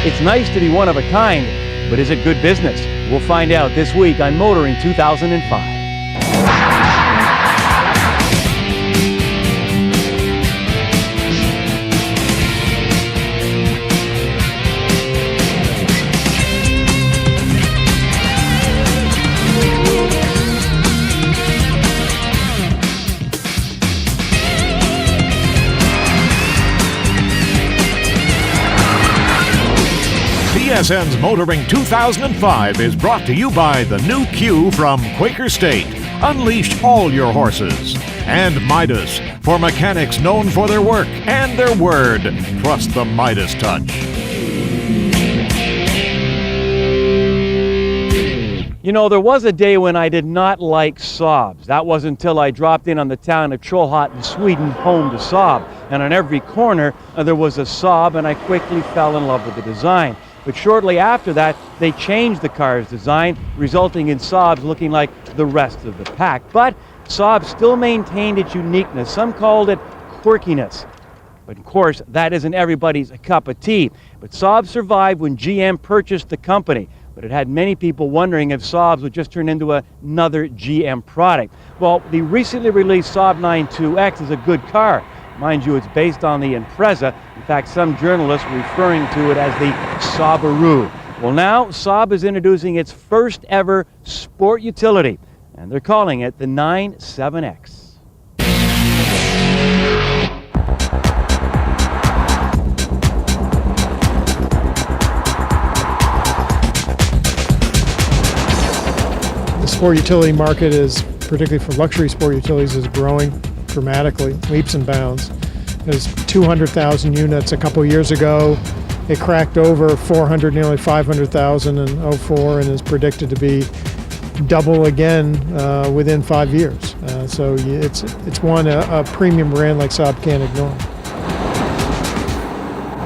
It's nice to be one of a kind, but is it good business? We'll find out this week on Motoring 2005. CSN's Motoring 2005 is brought to you by the new Q from Quaker State. Unleash all your horses. And Midas, for mechanics known for their work and their word. Trust the Midas touch. You know, there was a day when I did not like Saabs. That was until I dropped in on the town of Trollhättan in Sweden, home to Saab. And on every corner, there was a Saab, and I quickly fell in love with the design. But shortly after that, they changed the car's design, resulting in Saabs looking like the rest of the pack. But Saab still maintained its uniqueness. Some called it quirkiness. But of course, that isn't everybody's cup of tea. But Saab survived when GM purchased the company. But it had many people wondering if Saabs would just turn into another GM product. Well, the recently released Saab 9-2X is a good car. Mind you, it's based on the Impreza. In fact, some journalists referring to it as the Subaru. Well, now Saab is introducing its first ever sport utility, and they're calling it the 9-7X. The sport utility market is, particularly for luxury sport utilities, is growing dramatically, leaps and bounds. There's 200,000 units a couple years ago. It cracked over 400, nearly 500,000 in 2004, and is predicted to be double again within 5 years. So it's one a premium brand like Saab can't ignore.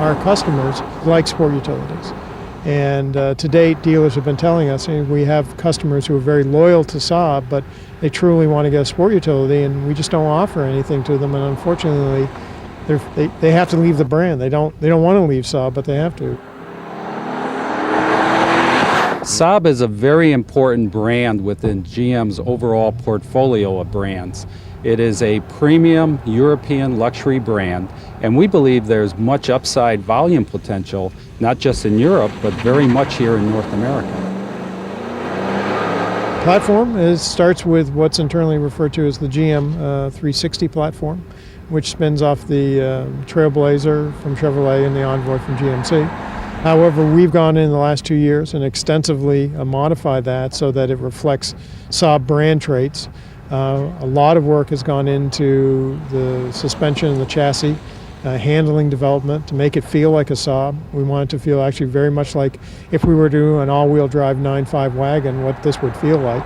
Our customers like sport utilities. And to date, dealers have been telling us, we have customers who are very loyal to Saab, but they truly want to get a sport utility, and we just don't offer anything to them. And unfortunately, they have to leave the brand. They don't want to leave Saab, but they have to. Saab is a very important brand within GM's overall portfolio of brands. It is a premium European luxury brand, and we believe there's much upside volume potential, not just in Europe, but very much here in North America. Platform starts with what's internally referred to as the GM 360 platform, which spins off the Trailblazer from Chevrolet and the Envoy from GMC. However, we've gone in the last 2 years and extensively modified that so that it reflects Saab brand traits. A lot of work has gone into the suspension and the chassis, handling development to make it feel like a Saab. We want it to feel actually very much like if we were to do an all-wheel drive 9.5 wagon, what this would feel like.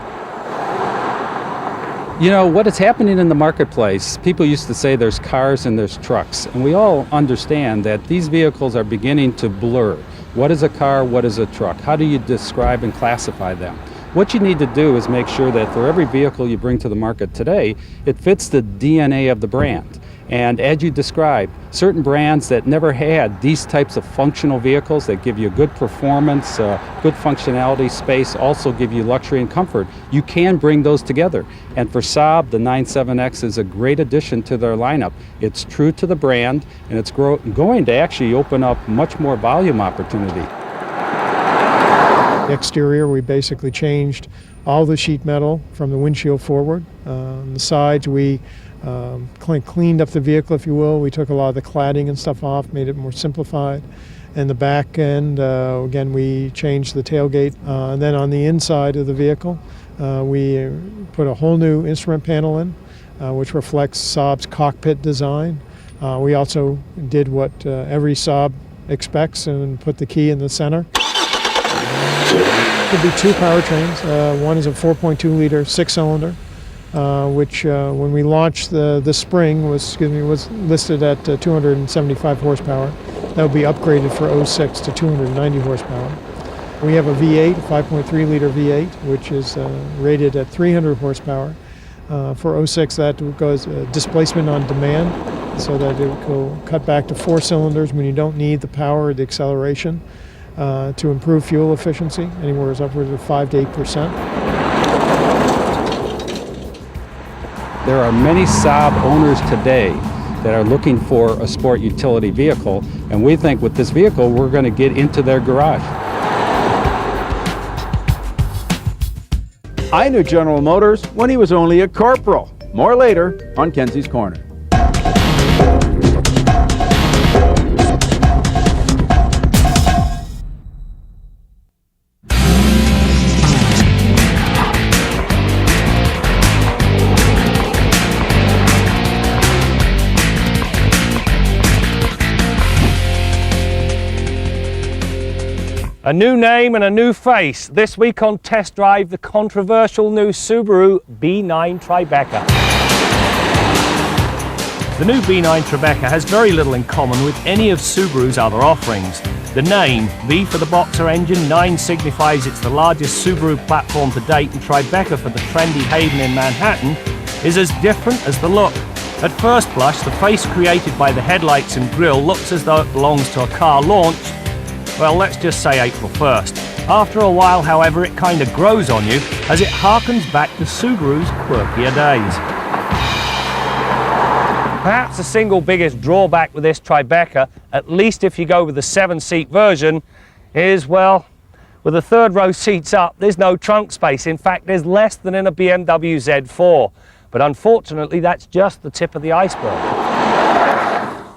You know, what is happening in the marketplace, people used to say there's cars and there's trucks, and we all understand that these vehicles are beginning to blur. What is a car, what is a truck? How do you describe and classify them? What you need to do is make sure that for every vehicle you bring to the market today, it fits the DNA of the brand. And as you described, certain brands that never had these types of functional vehicles that give you good performance, good functionality, space, also give you luxury and comfort, you can bring those together. And for Saab, the 9-7X is a great addition to their lineup. It's true to the brand, and it's going to actually open up much more volume opportunity. The exterior, we basically changed all the sheet metal from the windshield forward. On the sides, we cleaned up the vehicle, if you will. We took a lot of the cladding and stuff off, made it more simplified. And the back end, again, we changed the tailgate. And then on the inside of the vehicle, we put a whole new instrument panel in, which reflects Saab's cockpit design. We also did what every Saab expects and put the key in the center. Could be two powertrains. One is a 4.2-liter six-cylinder, which when we launched this spring was listed at 275 horsepower. That would be upgraded for 06 to 290 horsepower. We have a V8, a 5.3-liter V8, which is rated at 300 horsepower. For 06, that goes displacement on demand, so that it will cut back to 4 cylinders when you don't need the power or the acceleration. to improve fuel efficiency, anywhere upwards of 5 to 8%. There are many Saab owners today that are looking for a sport utility vehicle, and we think with this vehicle we're going to get into their garage. I knew General Motors when he was only a corporal. More later on Kenzie's Corner. A new name and a new face. This week on Test Drive, the controversial new Subaru B9 Tribeca. The new B9 Tribeca has very little in common with any of Subaru's other offerings. The name, B for the boxer engine, 9 signifies it's the largest Subaru platform to date, and Tribeca for the trendy haven in Manhattan is as different as the look. At first blush, the face created by the headlights and grille looks as though it belongs to a car launched, well, let's just say April 1st. After a while, however, it kind of grows on you as it harkens back to Subaru's quirkier days. Perhaps the single biggest drawback with this Tribeca, at least if you go with the 7-seat version, is, well, with the third row seats up, there's no trunk space. In fact, there's less than in a BMW Z4. But unfortunately, that's just the tip of the iceberg.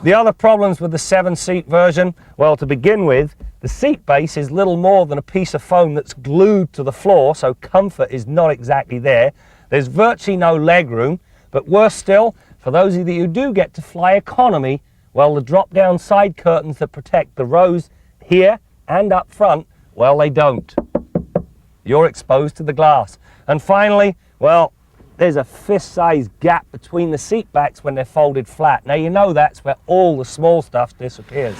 The other problems with the 7-seat version, well, to begin with, the seat base is little more than a piece of foam that's glued to the floor, so comfort is not exactly there. There's virtually no leg room, but worse still, for those of you who do get to fly economy, well, the drop-down side curtains that protect the rows here and up front, well, they don't. You're exposed to the glass. And finally, well, there's a fist-sized gap between the seat backs when they're folded flat. Now, you know that's where all the small stuff disappears.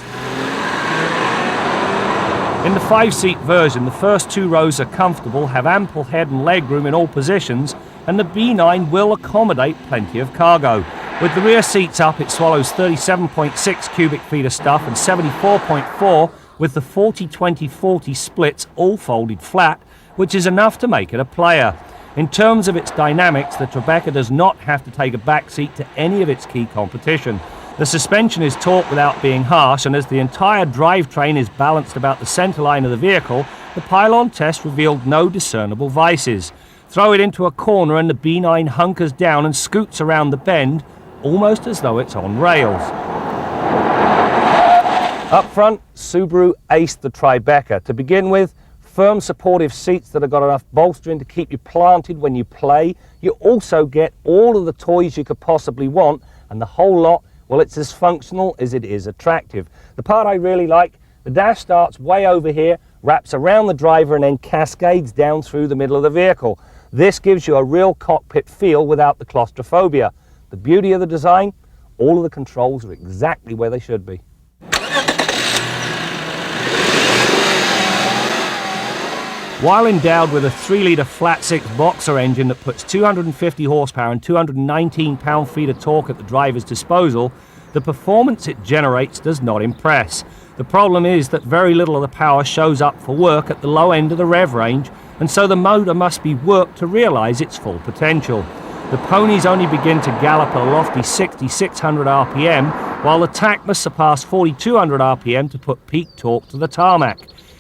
In the 5-seat version, the first 2 rows are comfortable, have ample head and leg room in all positions, and the B9 will accommodate plenty of cargo. With the rear seats up, it swallows 37.6 cubic feet of stuff and 74.4 with the 40-20-40 splits all folded flat, which is enough to make it a player. In terms of its dynamics, the Tribeca does not have to take a backseat to any of its key competition. The suspension is torqued without being harsh, and as the entire drivetrain is balanced about the centre line of the vehicle, the pylon test revealed no discernible vices. Throw it into a corner and the B9 hunkers down and scoots around the bend, almost as though it's on rails. Up front, Subaru aced the Tribeca. To begin with, firm supportive seats that have got enough bolstering to keep you planted when you play. You also get all of the toys you could possibly want, and the whole lot, well, it's as functional as it is attractive. The part I really like, the dash starts way over here, wraps around the driver and then cascades down through the middle of the vehicle. This gives you a real cockpit feel without the claustrophobia. The beauty of the design, all of the controls are exactly where they should be. While endowed with a 3-litre flat-six boxer engine that puts 250 horsepower and 219 pound-feet of torque at the driver's disposal, the performance it generates does not impress. The problem is that very little of the power shows up for work at the low end of the rev range, and so the motor must be worked to realise its full potential. The ponies only begin to gallop at a lofty 6,600 RPM, while the tack must surpass 4,200 RPM to put peak torque to the tarmac.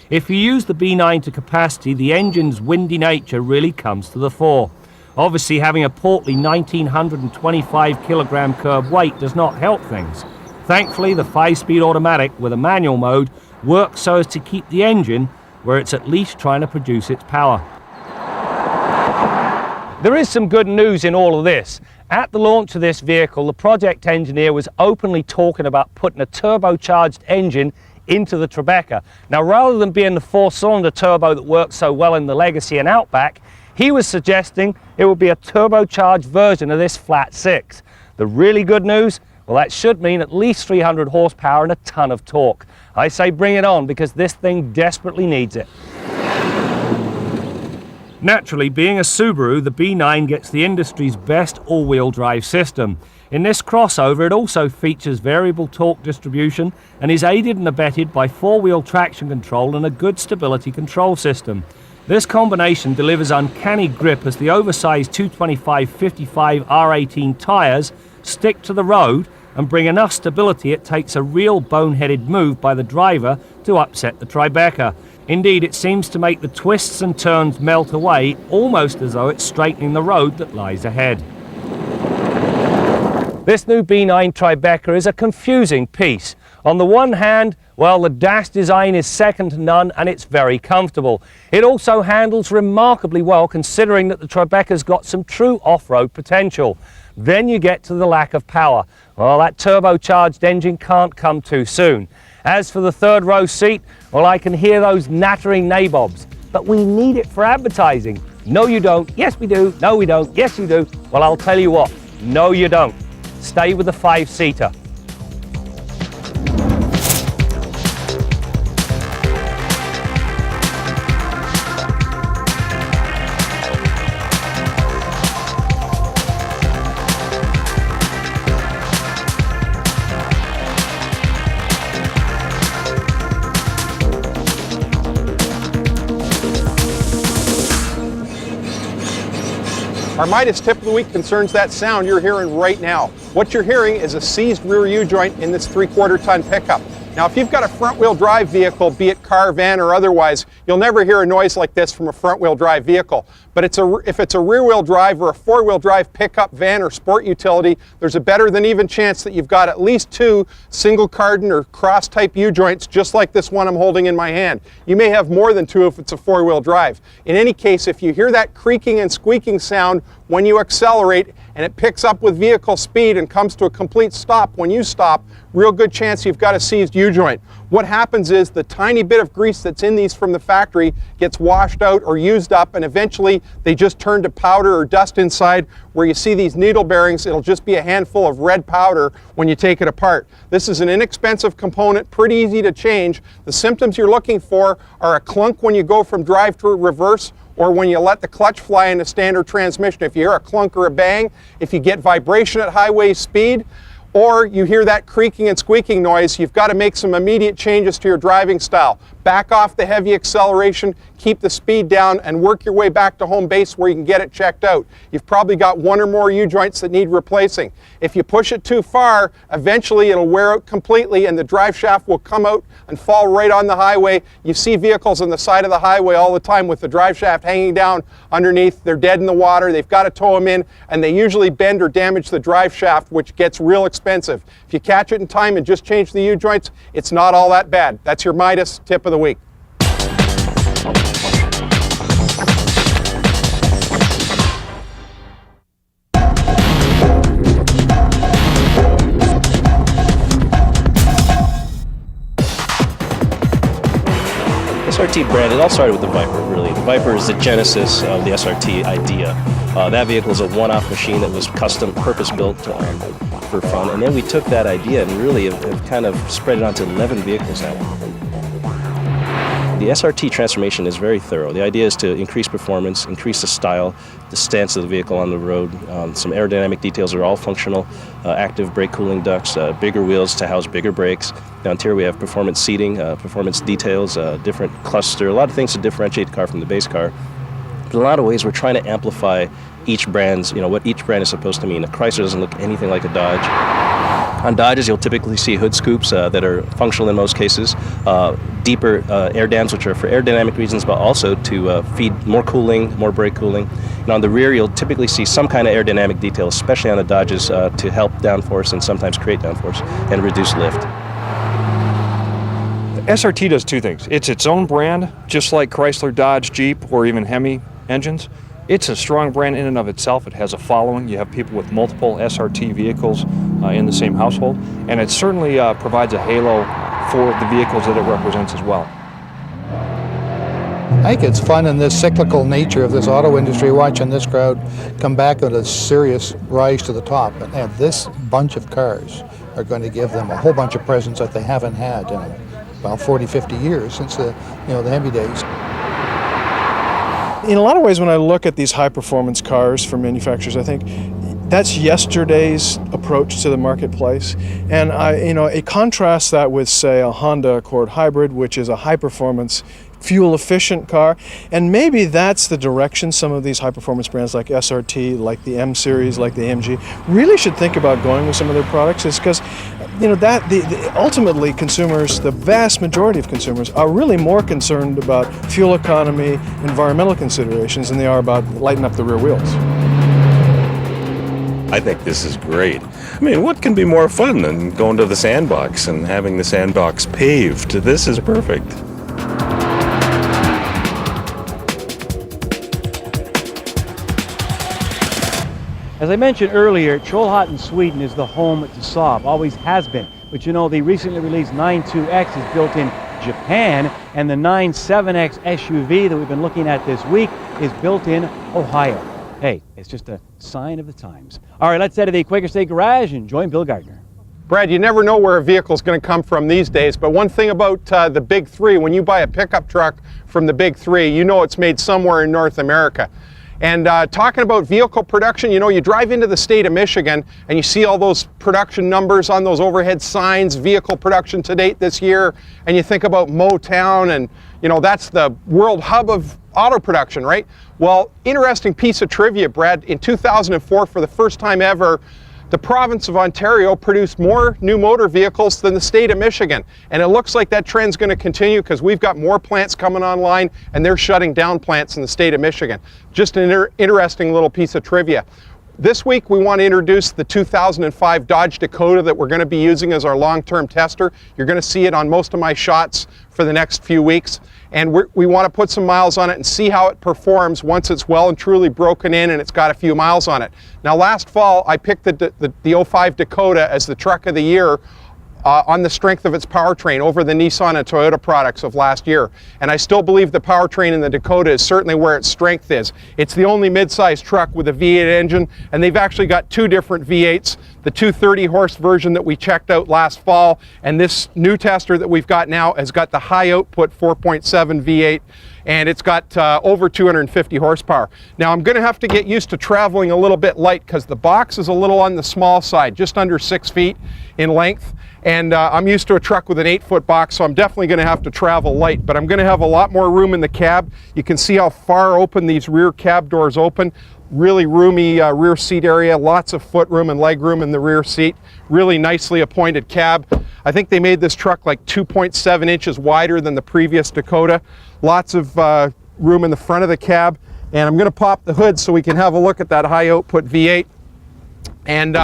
If you use the B9 to capacity, the engine's windy nature really comes to the fore. Obviously, having a portly 1,925 kilogram curb weight does not help things. Thankfully, the 5-speed automatic with a manual mode works so as to keep the engine where it's at least trying to produce its power. There is some good news in all of this. At the launch of this vehicle, the project engineer was openly talking about putting a turbocharged engine into the Tribeca. Now, rather than being the 4-cylinder turbo that works so well in the Legacy and Outback, he was suggesting it would be a turbocharged version of this flat 6. The really good news? Well, that should mean at least 300 horsepower and a ton of torque. I say bring it on, because this thing desperately needs it. Naturally, being a Subaru, the B9 gets the industry's best all-wheel drive system. In this crossover, it also features variable torque distribution and is aided and abetted by four-wheel traction control and a good stability control system. This combination delivers uncanny grip as the oversized 225/55 R18 tyres stick to the road and bring enough stability it takes a real boneheaded move by the driver to upset the Tribeca. Indeed, it seems to make the twists and turns melt away, almost as though it's straightening the road that lies ahead. This new B9 Tribeca is a confusing piece. On the one hand, well, the dash design is second to none and it's very comfortable. It also handles remarkably well considering that the Tribeca's got some true off-road potential. Then you get to the lack of power. Well, that turbocharged engine can't come too soon. As for the third row seat, well, I can hear those nattering nabobs. But we need it for advertising. No, you don't. Yes, we do. No, we don't. Yes, you do. Well, I'll tell you what. No, you don't. Stay with the five-seater. Our Midas tip of the week concerns that sound you're hearing right now. What you're hearing is a seized rear U-joint in this 3/4 ton pickup. Now, if you've got a front-wheel drive vehicle, be it car, van, or otherwise, you'll never hear a noise like this from a front-wheel drive vehicle. But if it's a rear-wheel drive or a four-wheel drive pickup, van, or sport utility, there's a better than even chance that you've got at least two single cardan or cross-type U-joints, just like this one I'm holding in my hand. You may have more than two if it's a four-wheel drive. In any case, if you hear that creaking and squeaking sound when you accelerate, and it picks up with vehicle speed and comes to a complete stop when you stop, real good chance you've got a seized U-joint. What happens is the tiny bit of grease that's in these from the factory gets washed out or used up, and eventually they just turn to powder or dust inside. Where you see these needle bearings, it'll just be a handful of red powder when you take it apart. This is an inexpensive component, pretty easy to change. The symptoms you're looking for are a clunk when you go from drive to reverse, or when you let the clutch fly in a standard transmission. If you hear a clunk or a bang, if you get vibration at highway speed, or you hear that creaking and squeaking noise, you've got to make some immediate changes to your driving style. Back off the heavy acceleration, keep the speed down, and work your way back to home base where you can get it checked out. You've probably got one or more U-joints that need replacing. If you push it too far, eventually it'll wear out completely and the drive shaft will come out and fall right on the highway. You see vehicles on the side of the highway all the time with the drive shaft hanging down underneath. They're dead in the water, they've got to tow them in, and they usually bend or damage the drive shaft, which gets real expensive. If you catch it in time and just change the U-joints, it's not all that bad. That's your Midas tip of the week. SRT brand, it all started with the Viper, really. The Viper is the genesis of the SRT idea. That vehicle is a one-off machine that was custom, purpose-built for fun. And then we took that idea and really have kind of spread it onto 11 vehicles now. The SRT transformation is very thorough. The idea is to increase performance, increase the style, the stance of the vehicle on the road. Some aerodynamic details are all functional, active brake cooling ducts, bigger wheels to house bigger brakes. Down here we have performance seating, performance details, different cluster, a lot of things to differentiate the car from the base car. But in a lot of ways we're trying to amplify each brand's, what each brand is supposed to mean. A Chrysler doesn't look anything like a Dodge. On Dodges, you'll typically see hood scoops that are functional in most cases, deeper air dams, which are for aerodynamic reasons, but also to feed more cooling, more brake cooling. And on the rear, you'll typically see some kind of aerodynamic detail, especially on the Dodges, to help downforce and sometimes create downforce and reduce lift. SRT does two things. It's its own brand, just like Chrysler, Dodge, Jeep, or even Hemi engines. It's a strong brand in and of itself. It has a following. You have people with multiple SRT vehicles in the same household, and it certainly provides a halo for the vehicles that it represents as well. I think it's fun in this cyclical nature of this auto industry, watching this crowd come back at a serious rise to the top. And this bunch of cars are going to give them a whole bunch of presents that they haven't had in about 40, 50 years since the Hemi days. In a lot of ways, when I look at these high-performance cars from manufacturers, I think that's yesterday's approach to the marketplace, and it contrasts that with, say, a Honda Accord Hybrid, which is a high-performance, fuel-efficient car, and maybe that's the direction some of these high-performance brands like SRT, like the M Series, like the AMG, really should think about going with some of their products. Is because ultimately consumers, the vast majority of consumers, are really more concerned about fuel economy, environmental considerations than they are about lighting up the rear wheels. I think this is great. I mean, what can be more fun than going to the sandbox and having the sandbox paved? This is perfect. As I mentioned earlier, Trollhättan in Sweden is the home to Saab, always has been. But you know, the recently released 9.2X is built in Japan, and the 9.7X SUV that we've been looking at this week is built in Ohio. Hey, it's just a sign of the times. All right, let's head to the Quaker State Garage and join Bill Gardiner. Brad, you never know where a vehicle's going to come from these days, but one thing about the Big Three, when you buy a pickup truck from the Big Three, you know it's made somewhere in North America. And talking about vehicle production, you know, you drive into the state of Michigan and you see all those production numbers on those overhead signs, vehicle production to date this year, and you think about Motown, and you know, that's the world hub of auto production, right? Well, interesting piece of trivia, Brad. In 2004, for the first time ever, the province of Ontario produced more new motor vehicles than the state of Michigan. And it looks like that trend's going to continue because we've got more plants coming online and they're shutting down plants in the state of Michigan. Just an interesting little piece of trivia. This week we want to introduce the 2005 Dodge Dakota that we're going to be using as our long-term tester. You're going to see it on most of my shots for the next few weeks. And we want to put some miles on it and see how it performs once it's well and truly broken in and it's got a few miles on it. Now last fall I picked the 05 Dakota as the truck of the year on the strength of its powertrain over the Nissan and Toyota products of last year. And I still believe the powertrain in the Dakota is certainly where its strength is. It's the only mid-sized truck with a V8 engine, and they've actually got two different V8s, the 230 horse version that we checked out last fall, and this new tester that we've got now has got the high output 4.7 V8, and it's got over 250 horsepower. Now I'm going to have to get used to traveling a little bit light because the box is a little on the small side, just under 6 feet in length. And I'm used to a truck with an 8-foot box, so I'm definitely going to have to travel light, but I'm going to have a lot more room in the cab. You can see how far open these rear cab doors open. Really roomy rear seat area, lots of foot room and leg room in the rear seat. Really nicely appointed cab. I think they made this truck like 2.7 inches wider than the previous Dakota. Lots of room in the front of the cab. And I'm going to pop the hood so we can have a look at that high output V8. And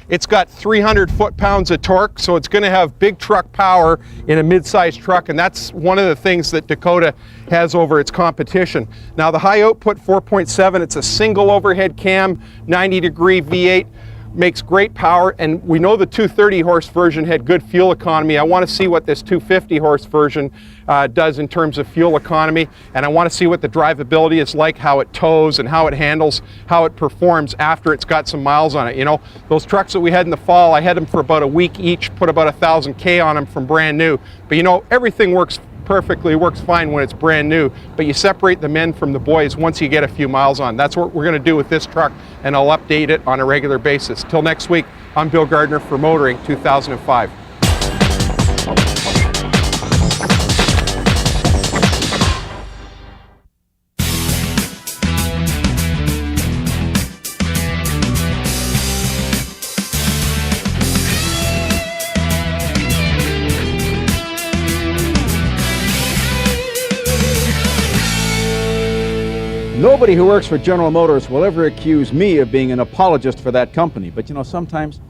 it's got 300 foot-pounds of torque, so it's going to have big truck power in a mid-sized truck, and that's one of the things that Dakota has over its competition. Now the high output 4.7, it's a single overhead cam, 90-degree V8, makes great power, and we know the 230 horse version had good fuel economy. I want to see what this 250 horse version does in terms of fuel economy, and I want to see what the drivability is like, how it tows and how it handles, how it performs after it's got some miles on it. You know, those trucks that we had in the fall, I had them for about a week each, put about 1,000 K on them from brand new, but you know, everything works perfectly, works fine when it's brand new, but you separate the men from the boys once you get a few miles on. That's what we're going to do with this truck, and I'll update it on a regular basis. Till next week, I'm Bill Gardiner for Motoring 2005. Nobody who works for General Motors will ever accuse me of being an apologist for that company, but you know, sometimes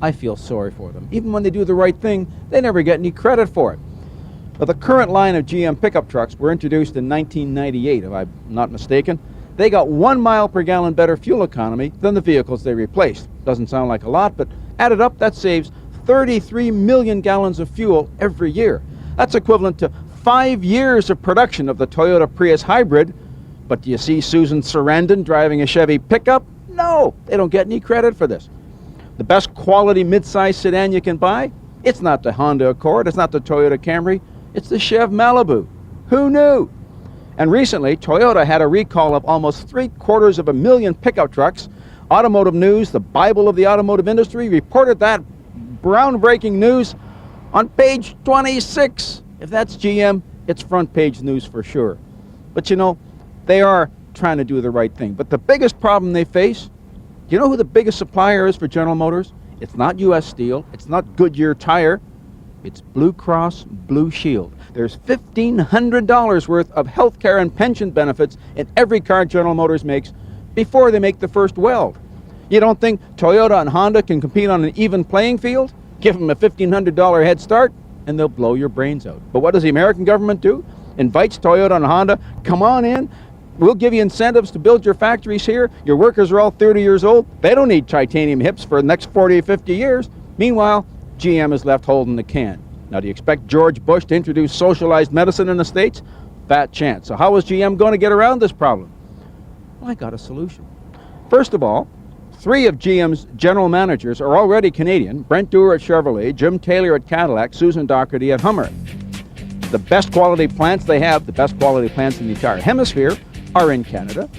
I feel sorry for them. Even when they do the right thing, they never get any credit for it. But the current line of GM pickup trucks were introduced in 1998, if I'm not mistaken. They got 1 mile per gallon better fuel economy than the vehicles they replaced. Doesn't sound like a lot, but added up, that saves 33 million gallons of fuel every year. That's equivalent to 5 years of production of the Toyota Prius hybrid. But do you see Susan Sarandon driving a Chevy pickup? No, they don't get any credit for this. The best quality mid-size sedan you can buy? It's not the Honda Accord, it's not the Toyota Camry, it's the Chev Malibu. Who knew? And recently, Toyota had a recall of almost 750,000 pickup trucks Automotive News, the Bible of the automotive industry, reported that groundbreaking news on page 26. If that's GM, it's front page news for sure. But you know, they are trying to do the right thing. But the biggest problem they face, do you know who the biggest supplier is for General Motors? It's not U.S. Steel, it's not Goodyear Tire, it's Blue Cross Blue Shield. There's $1,500 worth of health care and pension benefits in every car General Motors makes before they make the first weld. You don't think Toyota and Honda can compete on an even playing field? Give them a $1,500 head start and they'll blow your brains out. But what does the American government do? Invites Toyota and Honda, come on in, we'll give you incentives to build your factories here. Your workers are all 30 years old. They don't need titanium hips for the next 40 or 50 years. Meanwhile, GM is left holding the can. Now, do you expect George Bush to introduce socialized medicine in the States? Fat chance. So how is GM going to get around this problem? Well, I got a solution. First of all, 3 of GM's general managers are already Canadian. Brent Dewar at Chevrolet, Jim Taylor at Cadillac, Susan Doherty at Hummer. The best quality plants they have, the best quality plants in the entire hemisphere, are in Canada.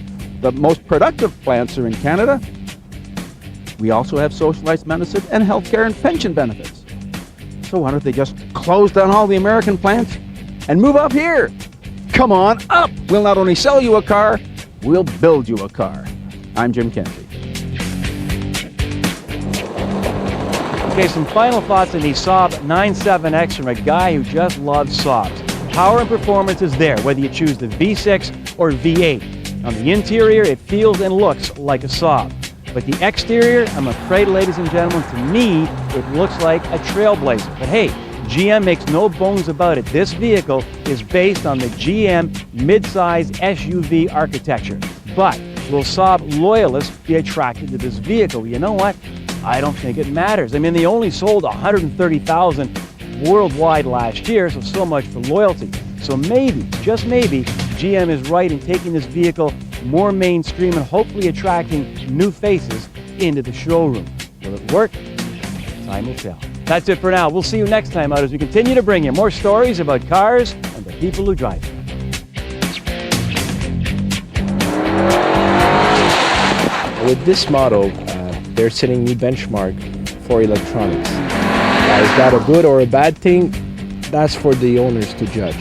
The most productive plants are in Canada. We also have socialized medicine and healthcare and pension benefits. So why don't they just close down all the American plants and move up here? Come on up! We'll not only sell you a car, we'll build you a car. I'm Jim Kennedy. Okay, some final thoughts on the Saab 9.7X from a guy who just loves Saabs. Power and performance is there, whether you choose the V6 or V8. On the interior, it feels and looks like a Saab. But the exterior, I'm afraid, ladies and gentlemen, to me, it looks like a Trailblazer. But hey, GM makes no bones about it. This vehicle is based on the GM midsize SUV architecture. But will Saab loyalists be attracted to this vehicle? You know what? I don't think it matters. I mean, they only sold 130,000 worldwide last year, so much for loyalty. So maybe, just maybe, GM is right in taking this vehicle more mainstream and hopefully attracting new faces into the showroom. Will it work? Time will tell. That's it for now. We'll see you next time out as we continue to bring you more stories about cars and the people who drive them. With this model, they're setting new benchmark for electronics. Is that a good or a bad thing? That's for the owners to judge.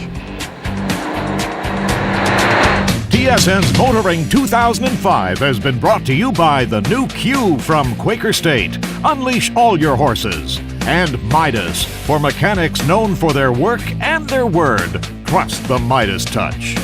TSN's Motoring 2005 has been brought to you by the new Q from Quaker State. Unleash all your horses. And Midas, for mechanics known for their work and their word. Trust the Midas touch.